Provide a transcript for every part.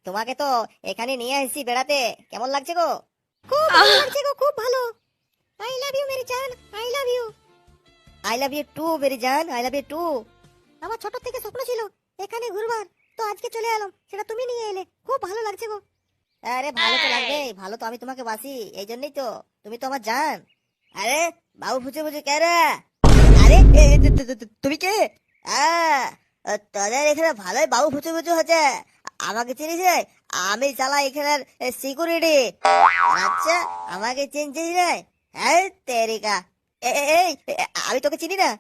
তোমাকে তো এখানে নিয়ে এসেছি বেড়াতে, কেমন লাগছে গো? খুব ভালো লাগছে গো, খুব ভালো। আই লাভ ইউ মেরি জান, I love you. I love you too মেরি জান, আই লাভ ইউ টু। আমার ছোট থেকে স্বপ্ন ছিল এখানে ঘুরবার, তো আজকে চলে এলাম, সেটা তুমি নিয়ে এলে, খুব ভালো লাগছে গো। আরে ভালো তো লাগবে, ভালো তো, আমি তোমাকে বাসি, এই জন্যই তো, তুমি তো আমার জান। আরে বাবু ফুচে ফুচে কে রে? আরে তুমি কে? তোদের এখানে ভালোই বাবু ফুচু ফুচু হচ্ছে। আমাকে চিনিস রে? আমি চালা এখানের সিকিউরিটি। আচ্ছা, আমাকে চিনছিস রে? হ্যাঁ তেরিকা। এই আমি তোকে চিনি না।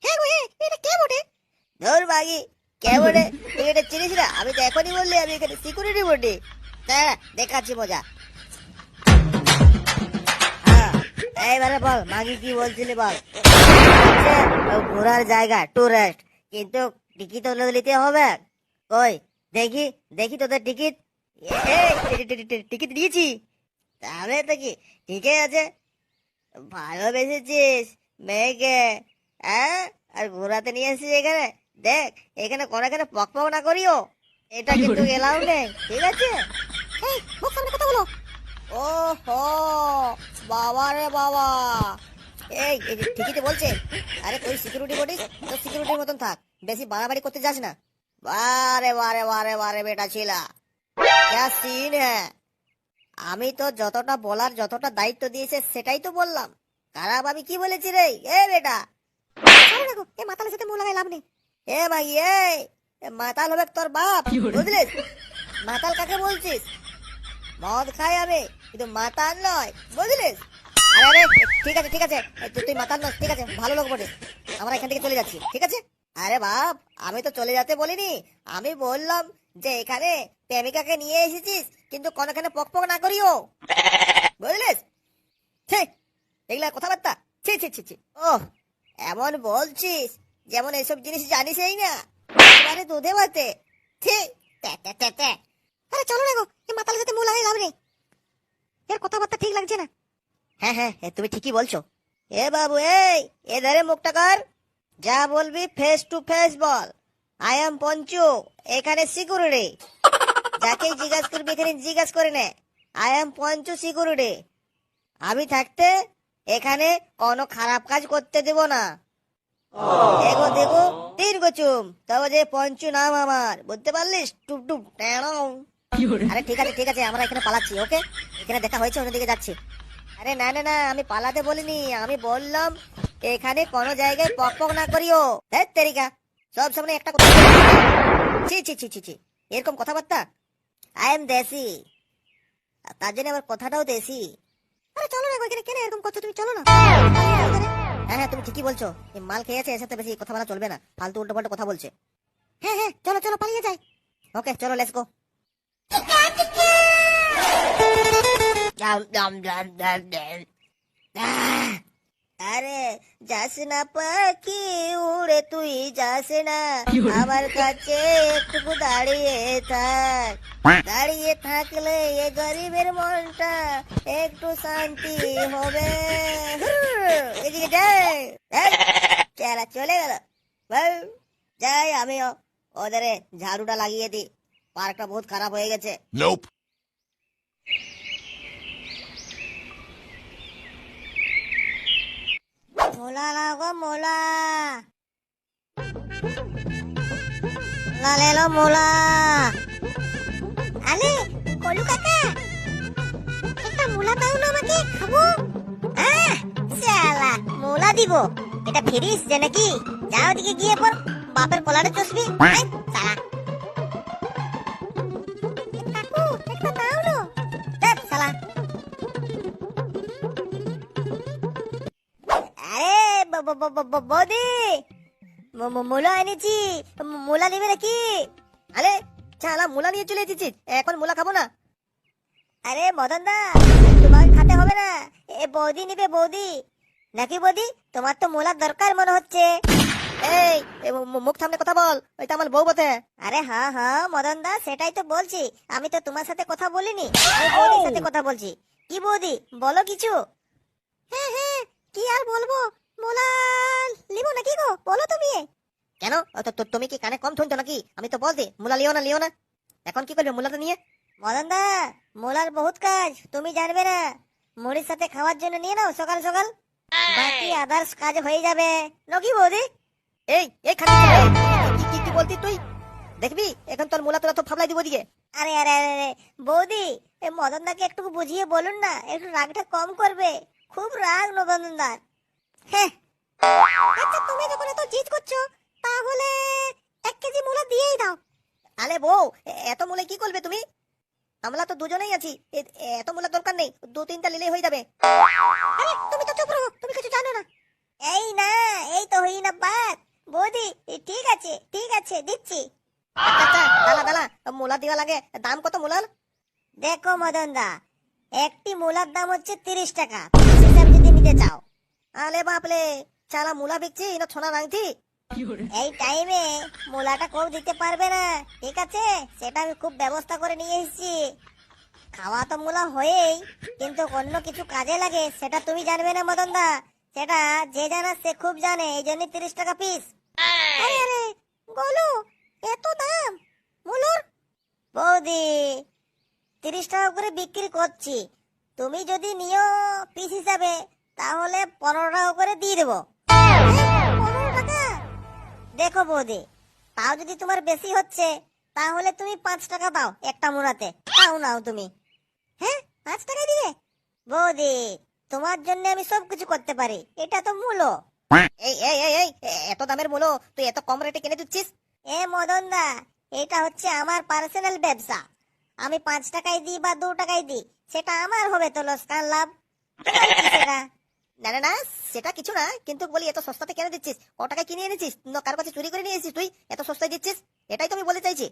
হ্যাঁ গো, এটা কে বটে? ধর বাগি, কে বটে? তুই এটা চিনিস না? আমি তো এখনই বললি আমি এখানে সিকিউরিটি বটে। দেখাচ্ছি মজা। হ্যাঁ, এইবারে বল মাগি কি বলছিলি বল। ঘোরার জায়গা টুরিস্ট, কিন্তু টিকিট তো নিতে হবে। কই দেখি, দেখি তোদের টিকিট। টিকিট দিয়েছি, তাহলে তো কি ঠিকই আছে। ভালোবেসেছিস মেয়েকে, হ্যাঁ, আর ঘোরাতে নিয়ে এসেছিস এখানে। দেখ এখানে কোনো এখানে পক পক না করিও, এটা কিন্তু এলাও নেই, ঠিক আছে? কথা বলো। ও হো, বাবা রে বাবা, এই ঠিকই তো বলছে। আরে তুই সিকিউরিটি বলিস, তো সিকিউরিটির মতন থাক, বেশি বাড়াবাড়ি করতে যাস না। বারে বারে বারে বারে বেটা ছিলা, क्या सीन है? আমি তো যতটা বলার, যতটা দায়িত্ব দিয়েছে সেটাই তো বললাম। খারাপ আমি কি বলেছি রে? এ বেটা, এ মাতালের সাথে মুখ লাগাই লাভ নেই। এ ভাই, এ মাতাল হবে তোর বাপ, বুঝলিস? মাতাল কাকে বলছিস? মদ খাই আমি, কিন্তু মাতাল নয়, বুঝলিস? আরে আরে ঠিক আছে ঠিক আছে, তুই মাতাল নস, ঠিক আছে, ভালো লোক বটে। আমরা এখান থেকে চলে যাচ্ছি, ঠিক আছে? আরে বাপ, আমি তো চলে যেতে বলিনি, আমি বললাম যে এখানে প্রেমিকাকে নিয়ে এসেছিস, কিন্তু কোনখানে পক পক না করিও, বুঝলিস? ছি, এগুলা কথাবার্তা, ছি ছি ছি ছি। ও, এমন বলছিস যেমন এসব জিনিস জানিসই না, এবারে দুধে ভাতে। ছি, তে। আরে চলো না গো, এই মাতালের সাথে মুখ লাগাই লাভ নেই, এর কথাবার্তা ঠিক লাগছে না। হ্যাঁ হ্যাঁ, তুমি ঠিকই বলছো। এ বাবু, এই এধারে মুখটা কর, যা বলবি face to face ball. I am Panchu, এখানে সিকিউরিটি। যাকেই জিজ্ঞাসা করবি এখানে জিজ্ঞাসা করে নে, আই এম পঞ্চু সিকিউরিটি। আমি থাকতে এখানে কোনো খারাপ কাজ করতে দেব না। এগো দেখো, তিন গোচুম, তবে যে পঞ্চু নাম আমার, বুঝতে পারলিস? টুপ টুপ টেঁড়াও। আরে ঠিক আছে ঠিক আছে, আমরা এখানে পালাচ্ছি, ওকে? এখানে দেখা হয়েছে, অন্যদিকে যাচ্ছি। আরে না না না, আমি পালাতে বলিনি, আমি বললাম এখানে কোনো জায়গায় পক পক না করিও। ধ্যাৎ তেরিকা, সব সামনে একটা কথা। ছি ছি ছি ছি ছি, এরকম কথাবার্তা? আই এম দেশি, তার জন্য আমার কথাটাও দেশি। আরে চলো না, এখানে কেন এরকম করছো তুমি? চলো না। হ্যাঁ হ্যাঁ, তুমি ঠিকই বলছো, এই মাল খেয়েছে, এর সাথে বেশি কথা বলা চলবে না, ফালতু উল্টো পাল্টা কথা বলছে। হ্যাঁ হ্যাঁ, চলো চলো পালিয়ে যাই। ওকে চলো, লেটস গো। আরে যাস না পাখি উড়ে, তুই যাস না, আমার কাছে একটু দাঁড়িয়ে থাক। দাঁড়িয়ে থাকলে এ গরিবের মনটা একটু শান্তি হবে। এদিকে যাই, চেলা চলে গেল। যাই আমিও ওদের ঝাড়ুটা লাগিয়ে দিই, পার্কটা বহুত খারাপ হয়ে গেছে। Nope. মোলা লাগো মোলা, মোলা লেলো মোলা। আলে কলু কাকা, একটা মোলা দাও না আমাকে, খাবো। শালা মোলা দিব, এটা ফিরিস যে নাকি? যাও দিকে গিয়ে পর বাপের কলারে চষবি। শালা কাকু, একটা দাও না। ধ্যাৎ শালা। আরে বৌদি, মূলা এনেছি, মূলা নেবে নাকি? আরে চালা, মূলা নিয়ে চলে এসেছিস, এখন মূলা খাবো না। আরে মদন দা, তোমাকে খাতে হবে না, এ বৌদি নিবে, বৌদি। নাকি বৌদি, তোমার তো মূলার দরকার মনে হচ্ছে। এই মুখ সামনে কথা বল, ওই তো আমার বউ বটে। আরে হ্যাঁ হ্যাঁ মদন দা, সেটাই তো বলছি, আমি তো তোমার সাথে কথা বলিনি, আমি বৌদির সাথে কথা বলছি। কি বৌদি, বলো কিছু। হ্যাঁ হ্যাঁ, কি আর বলবো, মোলা লিবো নাকি গো, বলো তুমি। কেন তুমি কি কানে কম শুনছো নাকি? আমি তো বলছি মুলা লিও না, লিও না। এখন কি করবে মুলাটা নিয়ে? মদন দা, মুলার বহুত কাজ, তুমি জানবে না। মুড়ির সাথে খাওয়ার জন্য নিয়ে নাও সকাল সকাল, বাকি আদার্স কাজ হয়ে যাবে। নাকি বৌদি? এই এই খালি কি কি কি বলতি তুই? দেখবি এখন তোর মুলা তোরা তো ফাবলাই দিব দিকে। আরে আরে আরে বৌদি, এই মদন দাকে একটু বুঝিয়ে বলুন না, একটু রাগটা কম করবে। খুব রাগ মদন দা। হ্যাঁ, আচ্ছা তুমি যখন এত জিদ করছো তাহলে 1 কেজি মুলা দিয়েই দাও। আরে বউ, এত মুলা কি করবে তুমি? আমরা তো দুজনেই আছি, এত মুলা দরকার নেই, 2-3টা নিলেই হয়ে যাবে। আরে তুমি তো চুপ রহো, তুমি কিছু জানো না। এই না, এই তো হই না বাত। বৌদি ঠিক আছে দিচ্ছি। আচ্ছা দালা দালা, মুলা দিওয়া লাগে। দাম কত মুলার? দেখো মদন দা, একটি মুলার দাম হচ্ছে 30 টাকা, হিসাব যদি নিতে চাও। আলে বাপলে, চালা মুলা বিকছি না সোনা রাঙছি? এই টাইমে মুলাটা কেউ দিতে পারবে না, ঠিক আছে? সেটা আমি খুব ব্যবস্থা করে নিয়ে এসেছি। খাওয়া তো মুলা হয়েই, কিন্তু অন্য কিছু কাজে লাগে সেটা তুমি জানবে না মদন দা। সেটা যে জানা সে খুব জানে, এই জন্য 30 টাকা পিস। আরে আরে গোলু, এত দাম মুলোর? বৌদি 30 টাকা করে বিক্রি করছি, তুমি যদি নিও পিস হিসাবে তাহলে 15 টাকা করে দিয়ে দেবো। 15 টাকা? দেখো বৌদি, তাও যদি তোমার বেশি হচ্ছে তাহলে তুমি 5 টাকা দাও একটা মুড়াতে। তাও নাও তুমি। হ্যাঁ, 5 টাকা দিবে? বৌদি তোমার জন্য আমি সবকিছু করতে পারি, এটা তো মূলো। এই এই এই এই, এত দামের মূলো তুই এত কম রেটে কিনে দিচ্ছিস? এ মদন দা, এটা হচ্ছে আমার পার্সোনাল ব্যবসা। আমি 5 টাকায় দিই বা 2 টাকায় দিই, সেটা আমার হবে তো লোকসান লাভ। সেটা না না না, সেটা কিছু না, কিন্তু বলি এত সস্তাতে কেন দিচ্ছিস? ক টাকায় কিনে এনেছিস না কার কাছে চুরি করে নিয়ে এসেছিস তুই? এত সস্তায় দিচ্ছিস, এটাই তো আমি বলতে চাইছি।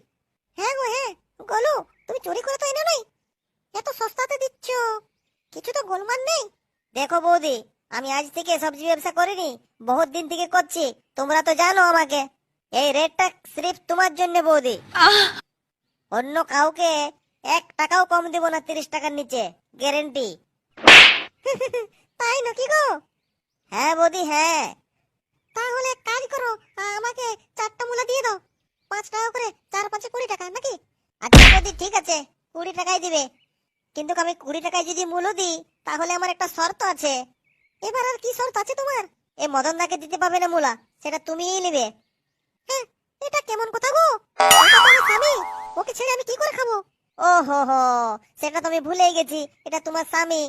হ্যাঁ গো হ্যাঁ, গোলু তুমি চুরি করে তো এনে নাই, এত সস্তাতে দিচ্ছ, কিছু তো গোলমাল নেই। দেখো বৌদি, আমি আজ থেকে সবজি ব্যবসা করিনি, বহুত দিন থেকে করছি, তোমরা তো জানো আমাকে। এই রেটটা সির্ফ তোমার জন্য বৌদি, অন্য কাউকে 1 টাকাও কম দেব না 30 টাকার নিচে, গ্যারেন্টি। তাই নাকি গো? হ্যাঁ বৌদি হ্যাঁ। তাহলে এক কাজ করো, আমাকে 4টা মুলা দিয়ে দাও, 5 টাকা করে, 4-5 20 টাকা নাকি? আচ্ছা বৌদি ঠিক আছে, 20 টাকাই দিবে, কিন্তু আমি 20 টাকায় যদি মূল্য দিই তাহলে আমার একটা শর্ত আছে। এবার আর কি শর্ত আছে তোমার? এই মদন দাকে দিতে পারবে না মুলা, সেটা তুমিই নেবে। হ্যাঁ, এটা কেমন কথা গো? ওটা তো আমার স্বামী, ওকে ছেড়ে আমি কি করে খাবো? ও হো হো, সেটা তো আমি ভুলেই গেছি, এটা তোমার স্বামী।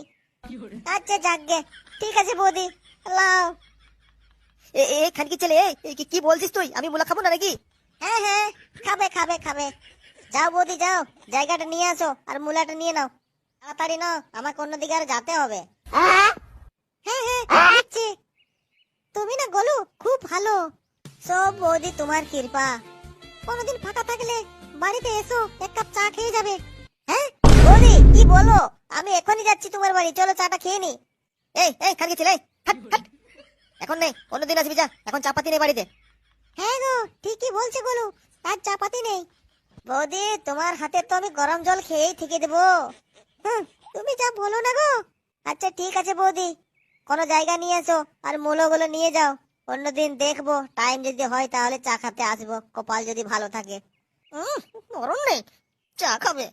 আচ্ছা যাকগে, ঠিক আছে বৌদি, লাও। এই খানকি ছেলে, কি বলছিস তুই? আমি মুলা খাবো না নাকি? হ্যাঁ হ্যাঁ, খাবে খাবে খাবে। যাও বৌদি যাও, জায়গাটা নিয়ে আসো আর মুলাটা নিয়ে নাও। তাড়াতাড়ি নাও, আমাকে অন্যদিকে আর যেতে হবে। হ্যাঁ হ্যাঁ দিচ্ছি। তুমি না গোলু খুব ভালো, সব বৌদি তোমার কৃপা। কোনদিন ফাঁকা থাকলে বাড়িতে এসো, 1 কাপ চা খেয়ে যাবে। হ্যাঁ বৌদি কি বলো, আমি এখনই যাচ্ছি তোমার বাড়ি, চলো চাটা খেয়ে নি। এই এই খানকি ছেলে, হাট হাট, এখন নেই, অন্যদিন আসবি যা, এখন চা পাতি নেই বাড়িতে। হ্যাঁ গো ঠিকই বলছে গোলু, আর চা পাতি নেই। বৌদি তোমার হাতে তো আমি গরম জল খেয়েই থেকে দেবো। তুমি যা বলো না গো। আচ্ছা ঠিক আছে বৌদি, কোনো জায়গা নিয়ে এসো আর মুলোগুলো নিয়ে যাও, অন্যদিন দেখবো, টাইম যদি হয় তাহলে চা খেতে আসবো, কপাল যদি ভালো থাকে। মরণ নেই, চা খাবে।